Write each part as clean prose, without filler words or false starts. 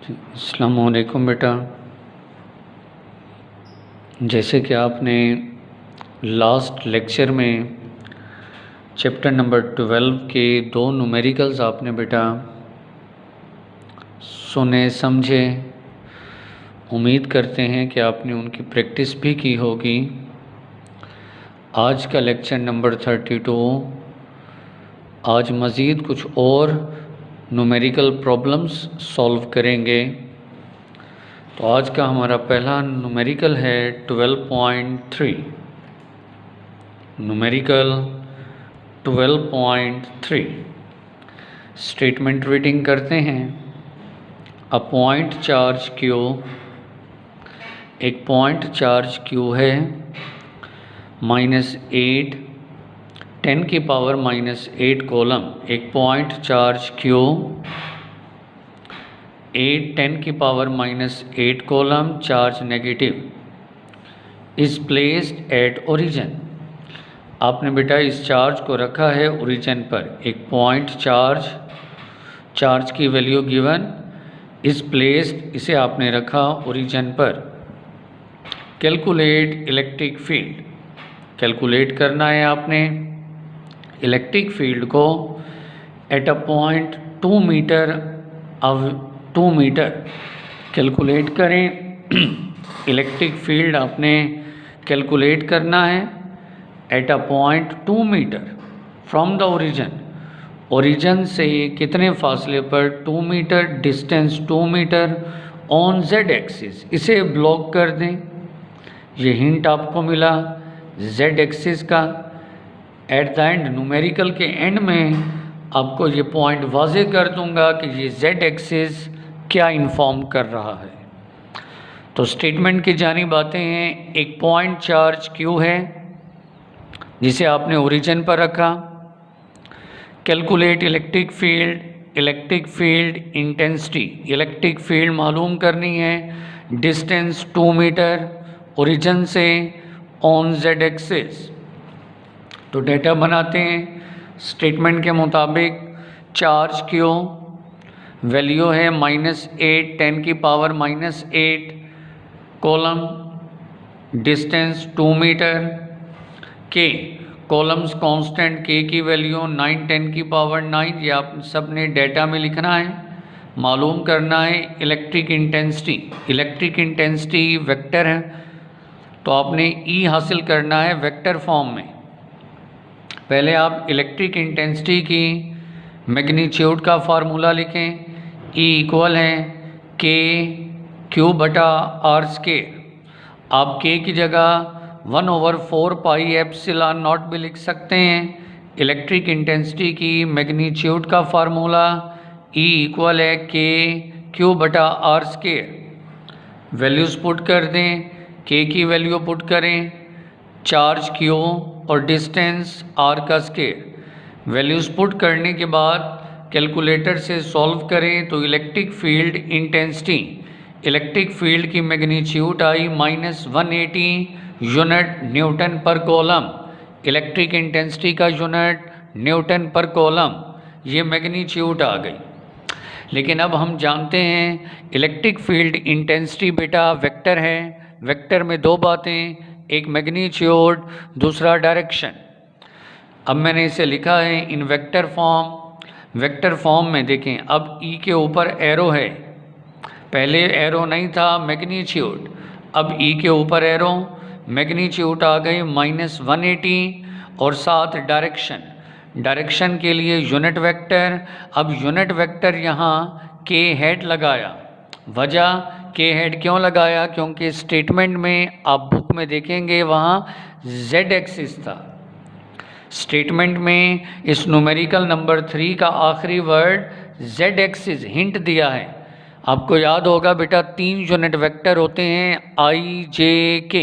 अस्सलाम वालेकुम बेटा। जैसे कि आपने लास्ट लेक्चर में चैप्टर नंबर 12 के 2 न्यूमेरिकल्स आपने बेटा सुने समझे। उम्मीद करते हैं कि आपने उनकी प्रैक्टिस भी की होगी। आज का लेक्चर नंबर 32, आज मज़ीद कुछ और न्यूमेरिकल प्रॉब्लम्स सॉल्व करेंगे। तो आज का हमारा पहला न्यूमेरिकल है 12.3। न्यूमेरिकल 12.3 स्टेटमेंट रीडिंग करते हैं। अ पॉइंट चार्ज क्यू, एक पॉइंट चार्ज क्यू है -8 10⁻⁻8 कॉलम। एक point charge Q 8 10⁻⁻8 column charge negative is placed at origin. आपने बेटा इस चार्ज को रखा है ओरिजिन पर। एक पॉइंट चार्ज की वैल्यू गिवन इज़ प्लेस्ड, इसे आपने रखा ओरिजिन पर। कैलकुलेट इलेक्ट्रिक फील्ड, कैलकुलेट करना है आपने इलेक्ट्रिक फील्ड को at a point 2 metre calculate करें। इलेक्ट्रिक फील्ड आपने कैलकुलेट करना है at a point 2 metre from the origin. Origin से कितने फासले पर? 2 metre, distance 2 metre on z axis. इसे ब्लॉक कर दें। ये हिंट आपको मिला जेड एक्सिस का। एट द एंड, न्यूमेरिकल के एंड में आपको ये पॉइंट वाज़ेह कर दूंगा कि ये जेड एक्सिस क्या इन्फॉर्म कर रहा है। तो स्टेटमेंट की जानिब आते हैं। एक पॉइंट चार्ज क्यू है जिसे आपने ओरिजिन पर रखा। Calculate electric field intensity, electric field मालूम करनी है। डिस्टेंस 2 मीटर ओरिजिन से ऑन जेड एक्सिस। तो डेटा बनाते हैं स्टेटमेंट के मुताबिक। चार्ज क्यू वैल्यू है -8 10⁻⁻8 कॉलम, डिस्टेंस 2 मीटर। के कॉलम्स कांस्टेंट के की वैल्यू 9 10⁻9। ये आप सब ने डेटा में लिखना है, मालूम करना है। इलेक्ट्रिक इंटेंसिटी वेक्टर है, तो आपने ई हासिल करना है वेक्टर फॉर्म में। पहले आप इलेक्ट्रिक इंटेंसिटी की मैग्नीट्यूड का फार्मूला लिखें। ई इक्वल है Q/R²। आप K की जगह 1/4πε0 भी लिख सकते हैं। इलेक्ट्रिक इंटेंसिटी की मैग्नीट्यूड का फार्मूला E इक्वल है Q/R²। वैल्यूज़ पुट कर दें। K की वैल्यू पुट करें, चार्ज Q और डिस्टेंस R का स्क्वायर। वैल्यूज़ पुट करने के बाद कैलकुलेटर से सॉल्व करें तो electric field intensity, electric field की मैग्नीट्यूड आई -180 यूनिट न्यूटन पर कॉलम। इलेक्ट्रिक इंटेंसिटी का यूनिट न्यूटन पर कॉलम, ये मैग्नीट्यूड आ गई। लेकिन अब हम जानते हैं इलेक्ट्रिक फील्ड इंटेंसिटी बेटा वेक्टर है। वेक्टर में दो बातें, एक मैग्नीट्यूड, दूसरा डायरेक्शन। अब मैंने इसे लिखा है इन वेक्टर फॉर्म। वेक्टर फॉर्म में देखें, अब ई के ऊपर एरो है, पहले एरो नहीं था मैग्नीट्यूड, अब ई के ऊपर एरो, मैग्नीट्यूड आ गई -180 और साथ डायरेक्शन के लिए यूनिट वेक्टर। अब यूनिट वेक्टर यहाँ के हेड लगाया। वजह के हेड क्यों लगाया? क्योंकि स्टेटमेंट में आप बुक में देखेंगे वहाँ जेड एक्सिस था। स्टेटमेंट में इस न्यूमेरिकल नंबर 3 का आखिरी वर्ड जेड एक्सिस हिंट दिया है। आपको याद होगा बेटा 3 यूनिट वेक्टर होते हैं I, J, K।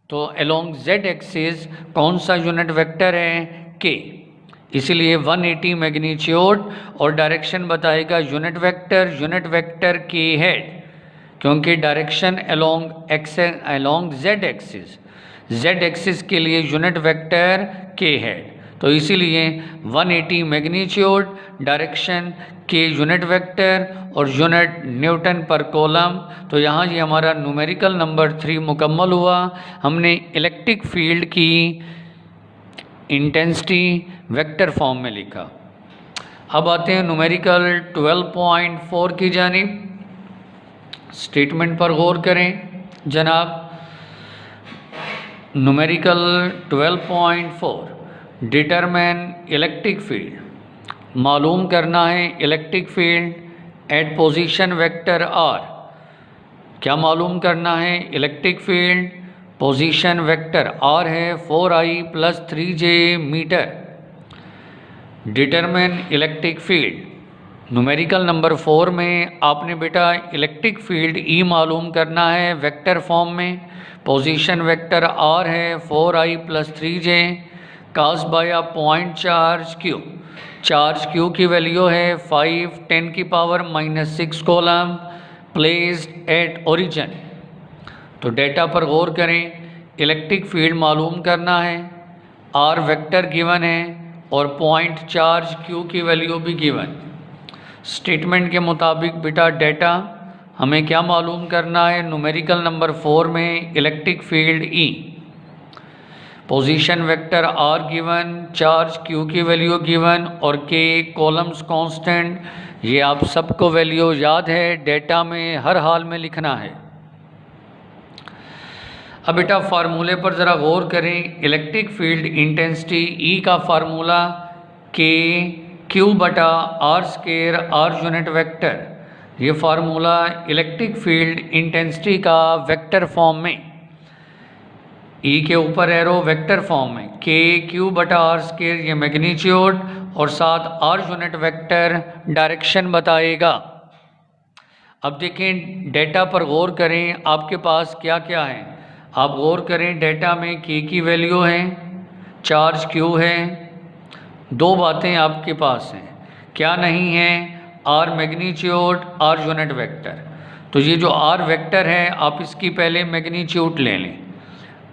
तो अलोंग जेड एक्सिस कौन सा यूनिट वेक्टर है? K। इसलिए 180 मैग्नीट्यूड और डायरेक्शन बताएगा यूनिट वेक्टर K हेड, क्योंकि डायरेक्शन अलोंग जेड एक्सिस के लिए यूनिट वेक्टर K हेड। तो इसीलिए 180 मैग्नीट्यूड, डायरेक्शन के यूनिट वेक्टर और यूनिट न्यूटन पर कॉलम। तो यहाँ ये हमारा न्यूमेरिकल नंबर 3 मुकम्मल हुआ। हमने इलेक्ट्रिक फील्ड की इंटेंसिटी वेक्टर फॉर्म में लिखा। अब आते हैं न्यूमेरिकल 12.4 की जानिब। स्टेटमेंट पर गौर करें जनाब। Numerical 12.4 determine electric field. मालूम करना है electric field at position vector R. क्या मालूम करना है? Electric field position vector R है 4i + 3j metre. Determine electric field. Numerical number 4 में आपने बेटा इलेक्ट्रिक फील्ड ई मालूम करना है वेक्टर फॉर्म में। पोजीशन वेक्टर आर है 4i + 3j cast by a point charge Q. Charge Q की वैल्यू है 5 × 10⁻⁻6 कॉलम प्लेस्ड एट ओरिजिन। तो डेटा पर गौर करें। इलेक्ट्रिक फील्ड मालूम करना है, आर वेक्टर गिवन है और पॉइंट चार्ज क्यू की वैल्यू भी गिवन। स्टेटमेंट के मुताबिक बेटा डेटा हमें क्या मालूम करना है? न्यूमेरिकल नंबर 4 में electric field E, position vector R given, charge Q की वैल्यू गिवन और के कॉलम्स कांस्टेंट। ये आप सबको वैल्यू याद है, डेटा में हर हाल में लिखना है। अब बेटा फार्मूले पर ज़रा गौर करें। इलेक्ट्रिक फील्ड इंटेंसिटी ई का फार्मूला के Q/r² आर यूनिट वेक्टर। ये फार्मूला इलेक्ट्रिक फील्ड इंटेंसिटी का वेक्टर फॉर्म में, ई के ऊपर एरो वेक्टर फॉर्म में के Q/r² ये मैग्नीट्यूड और साथ आर यूनिट वेक्टर डायरेक्शन बताएगा। अब देखें डेटा पर गौर करें, आपके पास क्या क्या है। आप गौर करें डेटा में के की वैल्यू है, चार्ज क्यू है। दो बातें आपके पास हैं, क्या नहीं है? R magnitude, R unit vector. तो ये जो आर वेक्टर है आप इसकी पहले मैग्नीट्यूड ले लें।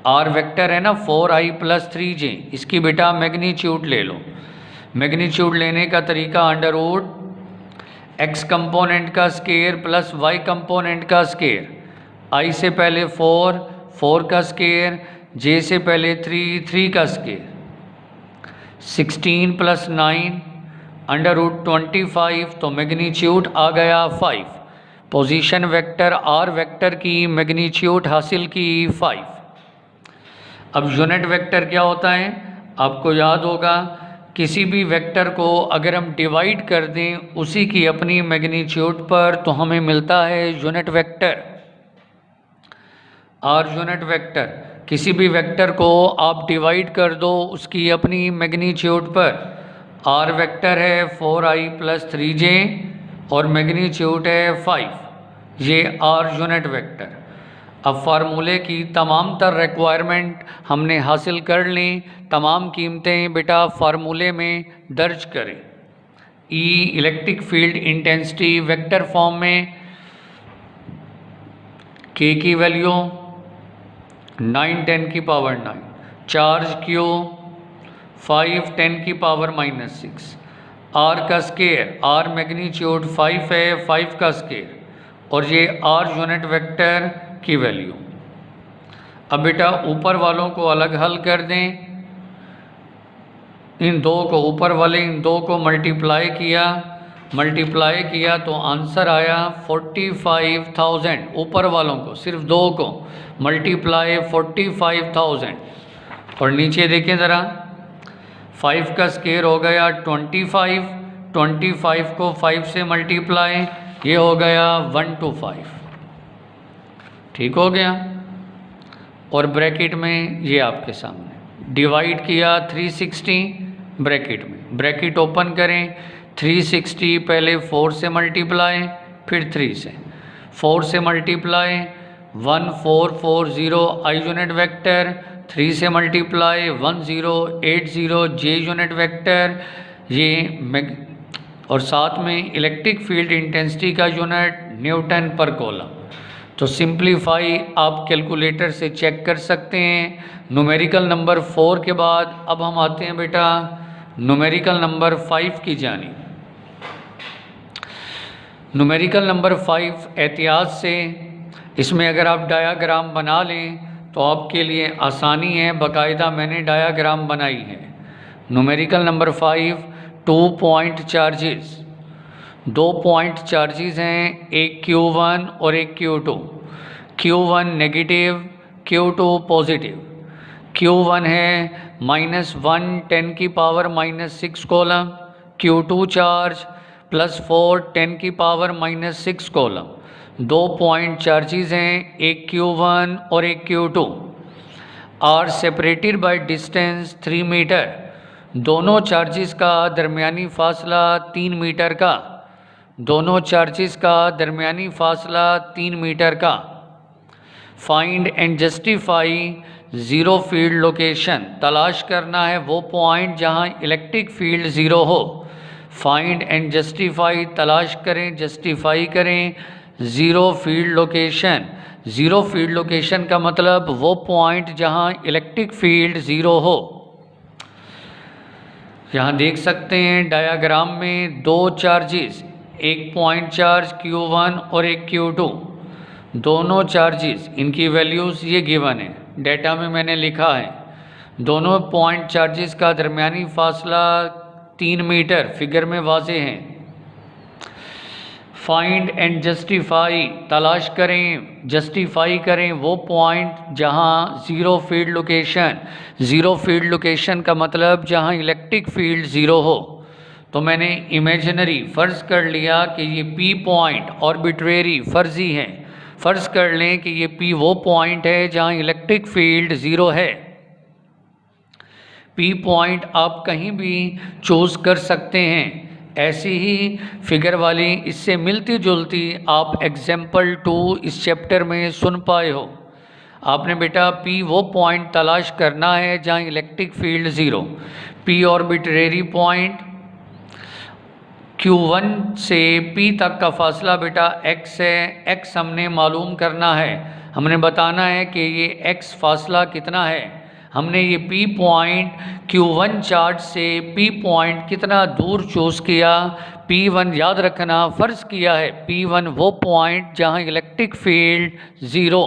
आर वेक्टर है ना 4i + 3j, इसकी बेटा मैग्नीट्यूड ले लो। मैग्नीट्यूड लेने का तरीका √x कंपोनेंट का स्केयर प्लस y कंपोनेंट का स्केयर। i से पहले 4 का स्केयर, j से पहले 3 का स्केयर। 16 + 9 √25, तो मैग्नीट्यूड आ गया 5। पोजीशन वेक्टर आर वेक्टर की मैग्नीट्यूड हासिल की 5। अब यूनिट वेक्टर क्या होता है? आपको याद होगा, किसी भी वेक्टर को अगर हम डिवाइड कर दें उसी की अपनी मैग्नीट्यूड पर तो हमें मिलता है unit vector, R unit vector. किसी भी वेक्टर को आप डिवाइड कर दो उसकी अपनी मैग्नीट्यूड पर। आर वेक्टर है 4i + 3j और मैग्नीट्यूड है 5, ये आर यूनिट वेक्टर। अब फार्मूले की तमाम तर रिक्वायरमेंट हमने हासिल कर ली। तमाम कीमतें बेटा फार्मूले में दर्ज करें। E electric field intensity vector form में के की वैल्यू 9 × 10⁻⁹, चार्ज क्यू 5 10⁻⁻6, आर का स्केयर, आर मैग्नीट्यूड 5 है 5 का स्केयर और ये आर यूनिट वेक्टर की वैल्यू। अब बेटा ऊपर वालों को अलग हल कर दें। इन दो को ऊपर वाले इन दो को मल्टीप्लाई किया तो आंसर आया 45,000। ऊपर वालों को सिर्फ दो को मल्टीप्लाई 45,000 और नीचे देखें ज़रा 5 का स्केयर हो गया 25 को 5 से मल्टीप्लाई, ये हो गया 125। ठीक हो गया। और ब्रैकेट में ये आपके सामने डिवाइड किया 360 ब्रैकेट में, ब्रैकेट ओपन करें। 360 पहले 4 से मल्टीप्लाई फिर 3 से, 4 से मल्टीप्लाई 1440 आई यूनिट वेक्टर, 3 से मल्टीप्लाई 1080 जे यूनिट वेक्टर ये और साथ में इलेक्ट्रिक फील्ड इंटेंसिटी का यूनिट न्यूटन पर कॉलम। तो सिंप्लीफाई आप कैलकुलेटर से चेक कर सकते हैं। न्यूमेरिकल नंबर 4 के बाद अब हम आते हैं बेटा न्यूमेरिकल नंबर 5 की जानिब। न्यूमेरिकल नंबर 5 एहतियात से इसमें अगर आप डायाग्राम बना लें तो आपके लिए आसानी है, बाकायदा मैंने डायाग्राम बनाई है। Numerical number 5 2 point charges, 2 point charges हैं, एक Q1 और एक Q2। Q1 negative, Q2 positive. Q1 है -1 10⁻⁻6 coulomb, Q2 charge +4 10⁻⁻6 coulomb. 2 point charges हैं, एक Q1 और एक Q2। Are separated by distance 3 metre. दोनों चार्जेस का दरमियानी फासला 3 मीटर का, दोनों चार्जेस का दरमियानी फासला 3 मीटर का। Find and justify zero field location, तलाश करना है वो पॉइंट जहां इलेक्ट्रिक फील्ड ज़ीरो हो। फाइंड एंड जस्टिफाई, तलाश करें, जस्टिफाई करें zero field location. Zero field location का मतलब वो पॉइंट जहां इलेक्ट्रिक फील्ड ज़ीरो हो। यहाँ देख सकते हैं डायाग्राम में 2 चार्जेस, एक पॉइंट चार्ज Q1 और एक Q2। दोनों चार्जेस, इनकी वैल्यूज़ ये गिवन है, डेटा में मैंने लिखा है। दोनों पॉइंट चार्जेस का दरमियानी फासला 3 मीटर फिगर में वाज़े हैं। फाइंड एंड जस्टिफाई, तलाश करें, जस्टिफाई करें वो पॉइंट जहां zero field location. Zero field location का मतलब जहां इलेक्ट्रिक फील्ड ज़ीरो हो। तो मैंने इमेजिनरी फ़र्ज़ कर लिया कि ये P पॉइंट आर्बिट्रेरी फ़र्ज़ी है। फ़र्ज़ कर लें कि ये P वो पॉइंट है जहां इलेक्ट्रिक फील्ड ज़ीरो है। P पॉइंट आप कहीं भी चूज़ कर सकते हैं। ऐसी ही फिगर वाली इससे मिलती जुलती आप एग्जाम्पल 2 इस चैप्टर में सुन पाए हो। आपने बेटा P वो पॉइंट तलाश करना है जहां electric field zero. P arbitrary point, Q1 से P तक का फासला बेटा x है। x हमने मालूम करना है, हमने बताना है कि ये x फासला कितना है। हमने ये P पॉइंट Q1 चार्ज से P पॉइंट कितना दूर चूज़ किया। P1 याद रखना, फ़र्ज़ किया है P1 वो पॉइंट जहां इलेक्ट्रिक फील्ड ज़ीरो।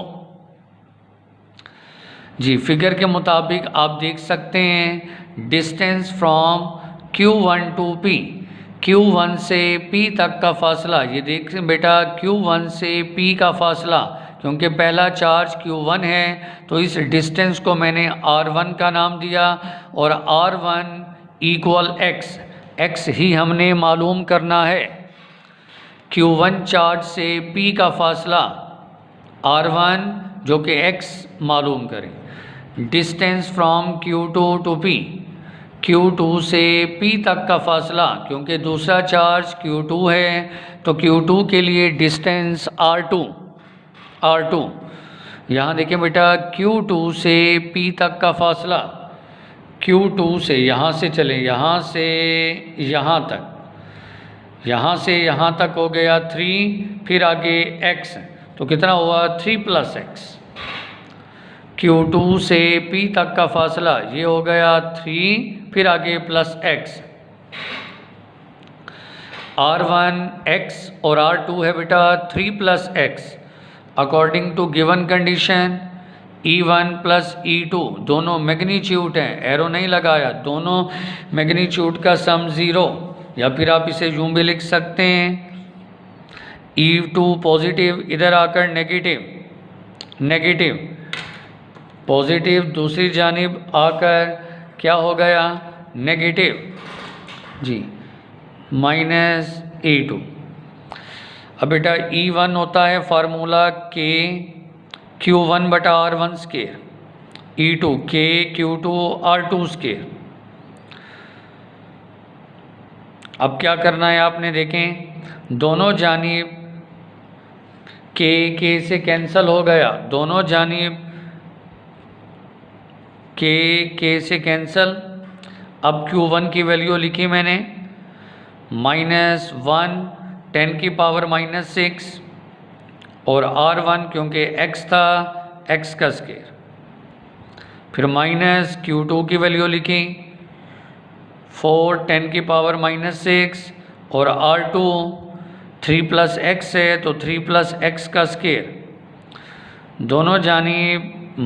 जी, फिगर के मुताबिक आप देख सकते हैं distance from Q1 to P, Q1 से P तक का फासला। ये देखें बेटा Q1 से P का फासला, क्योंकि पहला चार्ज Q1 है तो इस डिस्टेंस को मैंने R1 का नाम दिया और R1 इक्वल x ही हमने मालूम करना है। Q1 चार्ज से P का फासला R1 जो कि x मालूम करें। Distance from Q2 to P, Q2 से P तक का फासला, क्योंकि दूसरा चार्ज Q2 है तो Q2 के लिए डिस्टेंस R2। यहाँ देखें बेटा Q2 से P तक का फासला, Q2 से यहाँ से चलें, यहाँ से यहाँ तक, यहाँ से यहाँ तक हो गया 3, फिर आगे x, तो कितना हुआ 3 + x। Q2 से P तक का फासला ये हो गया 3, फिर आगे +x। R1 x और R2 है बेटा 3 + x। According to given condition E1 + E2 दोनों मैग्नीट्यूड हैं, एरो नहीं लगाया, दोनों मैग्नीट्यूड का सम 0, या फिर आप इसे यूं भी लिख सकते हैं E2 पॉजिटिव, इधर आकर नेगेटिव, पॉजिटिव दूसरी जानिब आकर क्या हो गया नेगेटिव। जी, -E2। अब बेटा E1 होता है formula K Q1/R1², E2 K Q2R2²। अब क्या करना है आपने देखें, दोनों जानिब K से कैंसिल हो गया, दोनों जानिब K से कैंसिल। अब Q1 की वैल्यू लिखी मैंने -1 10⁻⁻6 और R1 क्योंकि x था x का स्क्वायर, फिर -Q2 की वैल्यू लिखी 4 10 की पावर -6 और R2 3 + x है तो 3 + x का स्क्वायर, दोनों जानिब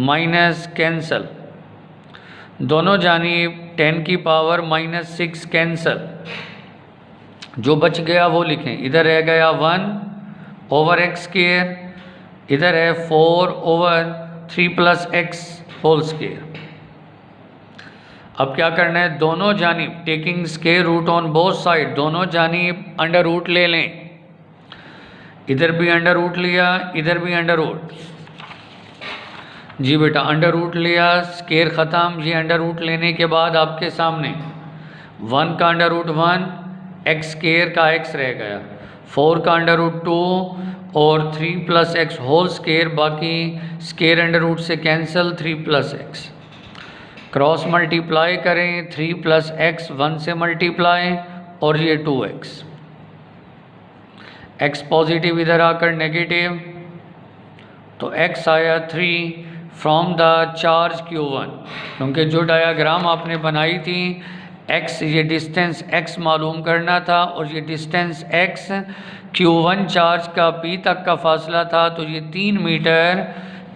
माइनस कैंसल, दोनों जानिब 10 की पावर -6 कैंसल, जो बच गया वो लिखें। इधर रह गया 1/x², इधर है 4/3 + x होल स्क्वायर। अब क्या करना है, दोनों जानिब taking square root on both side, दोनों जानिब अंडर रूट ले लें। इधर भी अंडर रूट लिया, इधर भी अंडर रूट। जी बेटा अंडर रूट लिया, स्क्वायर ख़त्म। ये अंडर रूट लेने के बाद आपके सामने 1 का अंडर रूट 1, x² का x रह गया, 4 का अंडर रूट 2 और 3 + x होल स्क्वायर, बाकी स्क्वायर अंडर रूट से कैंसिल, 3 + x। क्रॉस मल्टीप्लाई करें, 3 + x 1 से मल्टीप्लाई और ये 2x, x पॉजिटिव इधर आकर नेगेटिव, तो x आया 3 फ्रॉम द चार्ज Q1। क्योंकि जो डायाग्राम आपने बनाई थी x, ये डिस्टेंस x मालूम करना था और ये डिस्टेंस x Q1 चार्ज का P तक का फासला था, तो ये 3 मीटर,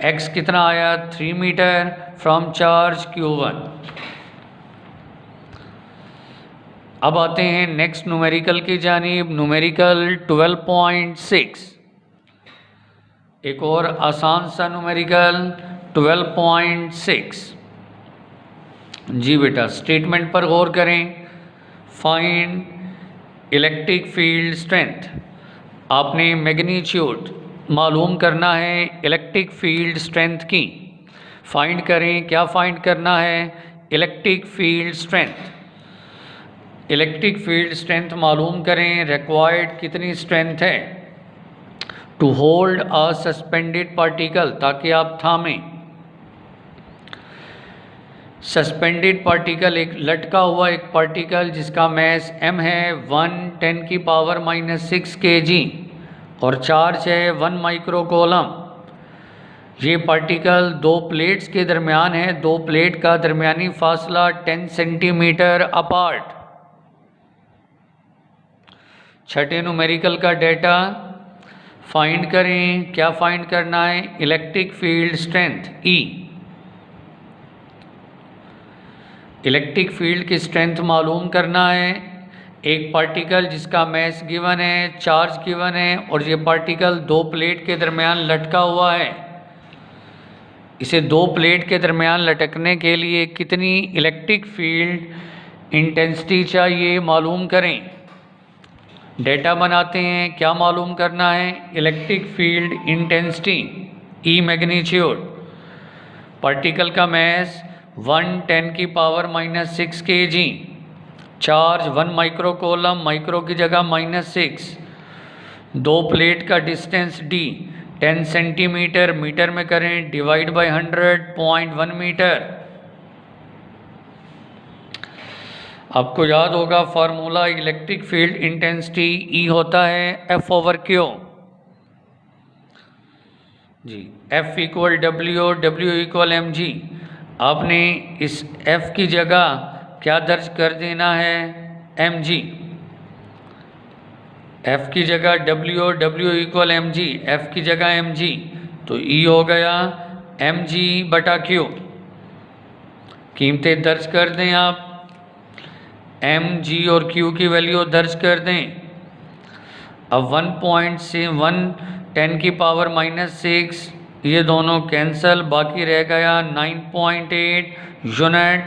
x कितना आया 3 मीटर फ्रॉम चार्ज Q1। अब आते हैं नेक्स्ट न्यूमेरिकल की जानिब, न्यूमेरिकल 12.6, एक और आसान सा न्यूमेरिकल 12.6। जी बेटा स्टेटमेंट पर गौर करें। फाइंड इलेक्ट्रिक फील्ड स्ट्रेंथ, आपने मैग्नीट्यूड मालूम करना है इलेक्ट्रिक फील्ड स्ट्रेंथ की। फाइंड करें, क्या फाइंड करना है, electric field strength. Electric field strength मालूम करें, रिक्वायर्ड कितनी स्ट्रेंथ है to hold a suspended particle, ताकि आप थामें। सस्पेंडेड पार्टिकल, एक लटका हुआ एक पार्टिकल जिसका मैस m है 1 10 की पावर -6 kg और चार्ज है 1 माइक्रोकूलम। ये पार्टिकल दो प्लेट्स के दरमियान है, दो प्लेट का दरमियानी फासला 10 सेंटीमीटर अपार्ट। छठे न्यूमेरिकल का डेटा फाइंड करें, क्या फाइंड करना है, electric field strength E। Electric field की स्ट्रेंथ मालूम करना है। एक पार्टिकल जिसका मैस गिवन है, चार्ज गिवन है और ये पार्टिकल दो प्लेट के दरमियान लटका हुआ है। इसे दो प्लेट के दरमियान लटकने के लिए कितनी इलेक्ट्रिक फील्ड इंटेंसिटी चाहिए मालूम करें। डेटा बनाते हैं, क्या मालूम करना है, electric field intensity E magnitude. Particle का मैस 1 10 की power -6 kg, charge 1 microcoulomb, micro की जगह -6, दो प्लेट का डिस्टेंस D 10 सेंटीमीटर, मीटर में करें डिवाइड बाय 100, 0.1 मीटर। आपको याद होगा formula, electric field intensity E होता है F/Q। जी F = W, W = mg। आपने इस F की जगह क्या दर्ज कर देना है, mg। F की जगह W, W = mg, F की जगह mg, तो E हो गया mg/Q। कीमतें दर्ज कर दें आप, mg और q की वैल्यू दर्ज कर दें। अब 1.1 10 की पावर -6, ये दोनों कैंसल, बाकी रह गया 9.8 यूनिट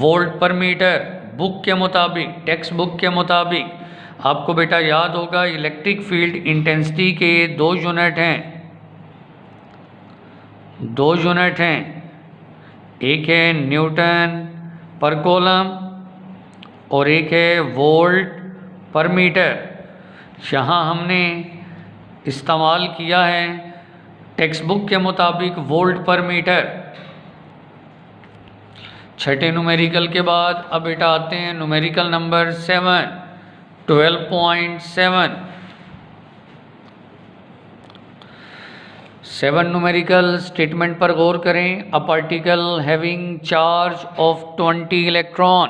वोल्ट पर मीटर। बुक के मुताबिक, टेक्स्ट बुक के मुताबिक आपको बेटा याद होगा इलेक्ट्रिक फील्ड इंटेंसिटी के दो यूनिट हैं, एक है न्यूटन पर कूलम और एक है वोल्ट पर मीटर। यहाँ हमने इस्तेमाल किया है टेक्स्ट बुक के मुताबिक वोल्ट पर मीटर। छठे न्यूमेरिकल के बाद अब बेटा आते हैं न्यूमेरिकल नंबर 7, 12.7। 7 न्यूमेरिकल स्टेटमेंट पर गौर करें। A particle having charge of 20 electron,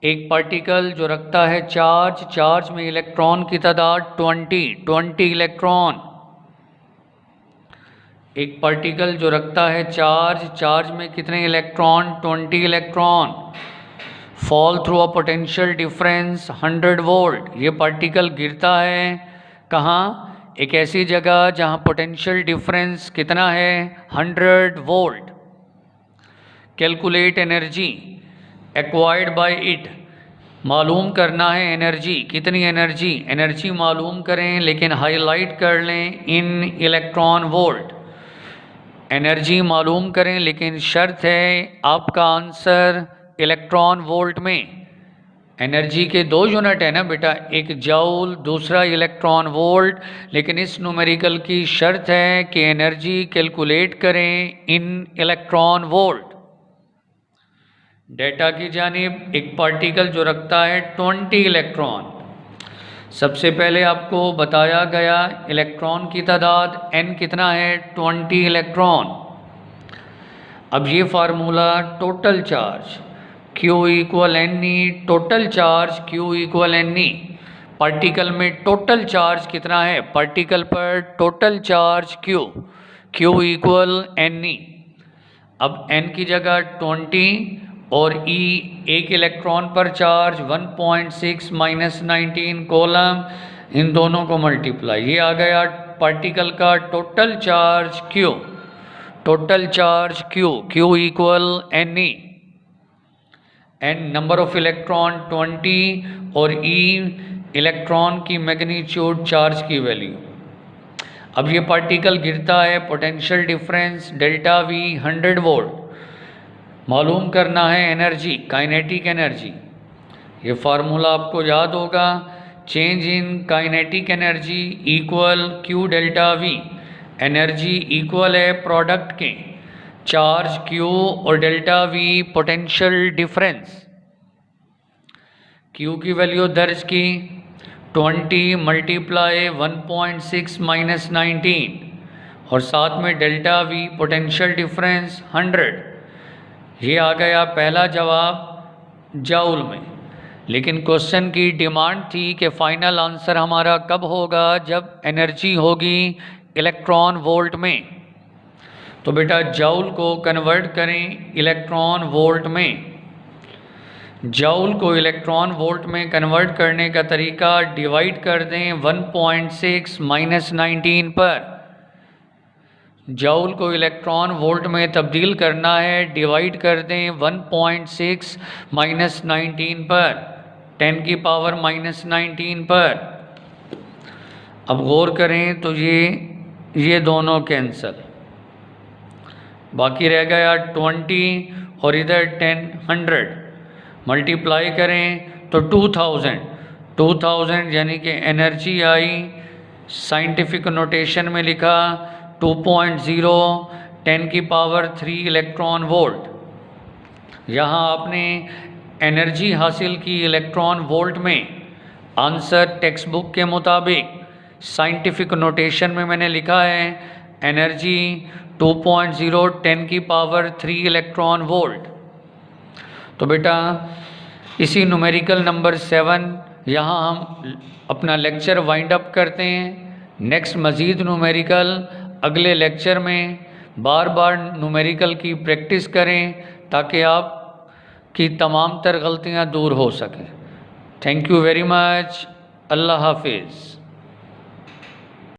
एक पार्टिकल जो रखता है चार्ज में इलेक्ट्रॉन की तादाद 20 इलेक्ट्रॉन। एक पार्टिकल जो रखता है चार्ज में कितने electron? 20 electron. Fall through a potential difference 100 volt. ये पार्टिकल गिरता है कहाँ? एक ऐसी जगह जहाँ पोटेंशियल डिफरेंस कितना है? 100 volt. Calculate energy acquired by it. मालूम करना है एनर्जी, कितनी एनर्जी मालूम करें, लेकिन हाईलाइट कर लें इन इलेक्ट्रॉन वोल्ट। एनर्जी मालूम करें लेकिन शर्त है आपका आंसर इलेक्ट्रॉन वोल्ट में। एनर्जी के 2 यूनिट है ना बेटा, एक जूल दूसरा इलेक्ट्रॉन वोल्ट, लेकिन इस न्यूमेरिकल की शर्त है कि एनर्जी कैलकुलेट करें इन इलेक्ट्रॉन वोल्ट। डेटा की जानिब एक पार्टिकल जो रखता है 20 इलेक्ट्रॉन। सबसे पहले आपको बताया गया इलेक्ट्रॉन की तादाद n कितना है? 20 इलेक्ट्रॉन। अब ये formula total charge Q equal NE, total charge Q equal NE। Particle में टोटल चार्ज कितना है? पार्टिकल पर total charge Q equal NE। अब n की जगह 20 और E एक इलेक्ट्रॉन पर चार्ज 1.6 - 19 कॉलम, इन दोनों को मल्टीप्लाई, ये आ गया पार्टिकल का total charge Q equal NE। n number of electron 20 और E इलेक्ट्रॉन की मैग्नीट्यूड चार्ज की वैल्यू। अब ये पार्टिकल गिरता है, potential difference delta V 100 volt. मालूम करना है एनर्जी, काइनेटिक एनर्जी। ये फार्मूला आपको याद होगा, change in kinetic energy equal Q delta V। Energy equal है प्रोडक्ट के चार्ज Q और delta V potential difference. Q की वैल्यू दर्ज की 20 मल्टीप्लाई 1.6 - 19 और साथ में डेल्टा V पोटेंशियल डिफरेंस 100। ये आ गया पहला जवाब जूल में। लेकिन क्वेश्चन की डिमांड थी कि फाइनल आंसर हमारा कब होगा? जब एनर्जी होगी इलेक्ट्रॉन वोल्ट में। तो बेटा जूल को कन्वर्ट करें इलेक्ट्रॉन वोल्ट में। जूल को इलेक्ट्रॉन वोल्ट में कन्वर्ट करने का तरीका, डिवाइड कर दें 1.6 - 19 पर। जूल को इलेक्ट्रॉन वोल्ट में तब्दील करना है, डिवाइड कर दें 1.6 - 19 पर, 10 की पावर -19 पर। अब गौर करें तो ये दोनों कैंसल, बाकी रह गया 20 और इधर 10 100। मल्टीप्लाई करें तो 2000 यानी कि एनर्जी आई, साइंटिफिक नोटेशन में लिखा 2.0 10 की पावर 3 इलेक्ट्रॉन वोल्ट। यहाँ आपने एनर्जी हासिल की इलेक्ट्रॉन वोल्ट में। आंसर टेक्स्ट बुक के मुताबिक साइंटिफिक नोटेशन में मैंने लिखा है एनर्जी 2.0 10 की पावर 3 इलेक्ट्रॉन वोल्ट। तो बेटा इसी न्यूमेरिकल नंबर 7 यहाँ हम अपना लेक्चर वाइंड अप करते हैं। नेक्स्ट मज़ीद न्यूमेरिकल अगले लेक्चर में। बार बार न्यूमेरिकल की प्रैक्टिस करें ताकि आप की तमाम तर गलतियाँ दूर हो सकें। Thank you very much. अल्लाह हाफिज़।